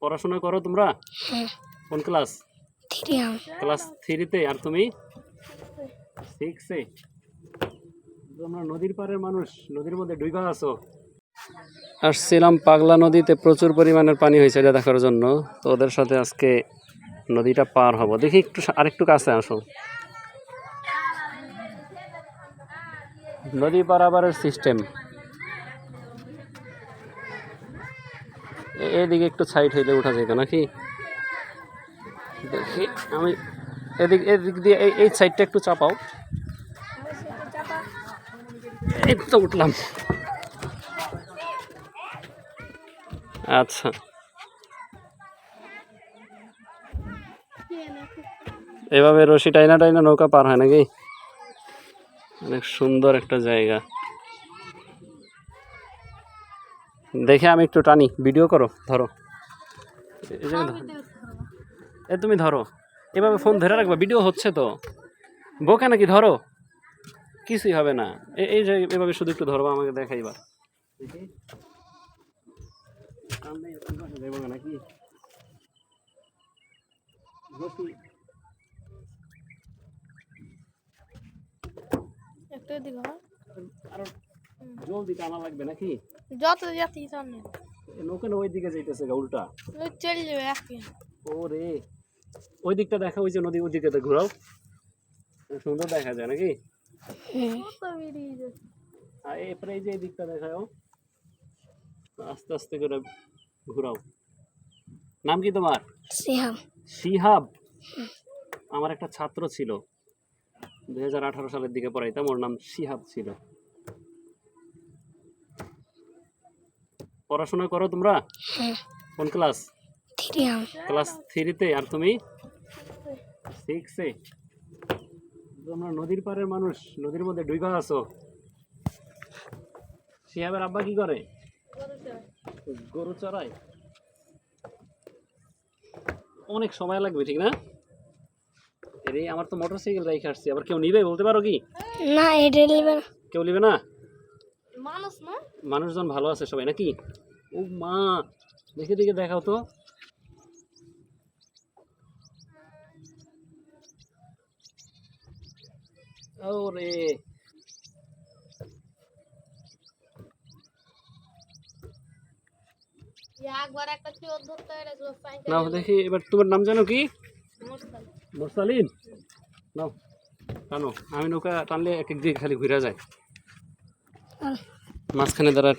পড়াশোনা করো তোমরা? হ্যাঁ। কোন ক্লাস? 3 ক্লাস 3-তে। আর তুমি? 6-এ। তোমরা নদীর পাড়ের মানুষ, নদীর মধ্যে ডুইবা আছো। আসছিলাম পাগলা নদীতে, প্রচুর পরিমাণের পানি হয়েছে এটা দেখার জন্য। তো ওদের সাথে আজকে নদীটা পার হব। দেখি একটু আরেকটু কাছে আসো। নদী পারাপারের সিস্টেম এদিকে একটু সাইড হইলে উঠা যেত নাকি? দেখি আমি এদিক দিয়ে এই সাইডটা একটু চাপাও। এই তো উঠলাম। আচ্ছা, এভাবে রশি টাইনা টাইনা নৌকা পার হয় নাকি? অনেক সুন্দর একটা জায়গা। দেখে আমি একটু টানি, ভিডিও করো, ধরো। তুমি ধরো, এভাবে ফোন ধরে রাখবা, ভিডিও হচ্ছে তো। বোকা নাকি? ধরো, কিছুই হবে না। এই যে এভাবে শুধু একটু ধরবা, আমাকে দেখাইবা। নাকি জলদি টানা লাগবে নাকি? যত যাচ্ছি সামনে নৌকা ওই দিকে যাইতেছে উল্টা। চলে যাবে আজকে। ওরে, ওই দিকটা দেখা, ওই যে নদী, ওই দিকে ঘোরাও, সুন্দর দেখা যায় নাকি? আর এরপরে এই যে এই দিকটা দেখাও, আস্তে আস্তে করে ঘোরাও। নাম কি তোমার? শিহাব। শিহাব। আমার একটা ছাত্র ছিল, 2018 সালের দিকে পড়াইতাম, ওর নাম শিহাব ছিল। পড়াশোনা করো তোমরা? হ্যাঁ। কোন ক্লাস? 3 ক্লাস 3-তে। আর তুমি? 6-এ। তোমরা নদীর পাড়ের মানুষ, নদীর মধ্যে ডুইবা আছো। শিহাবের আব্বা কি করে? গরু চড়ায়। অনেক সময় লাগবে, ঠিক না? আরে আমার তো মোটরসাইকেল রাইখে আসছি, আবার কেউ নিবে বলতে পারো কি? না, এটা নিবে না। কেউ নিবে না? মানুষ না, মানুষজন ভালো আছে সবাই নাকি? ও মা, দেখে দেখে দেখাও তো। ওরে, একবার একটা চোর ধরতে পেরেছিল। নাও দেখি, এবার তোমার নাম জানো কি? মুরসালিন। নাও টানো, আমি নৌকা টানলে এক এক দিকে খালি ঘুরে যায়, মাঝখানে দাঁড়া।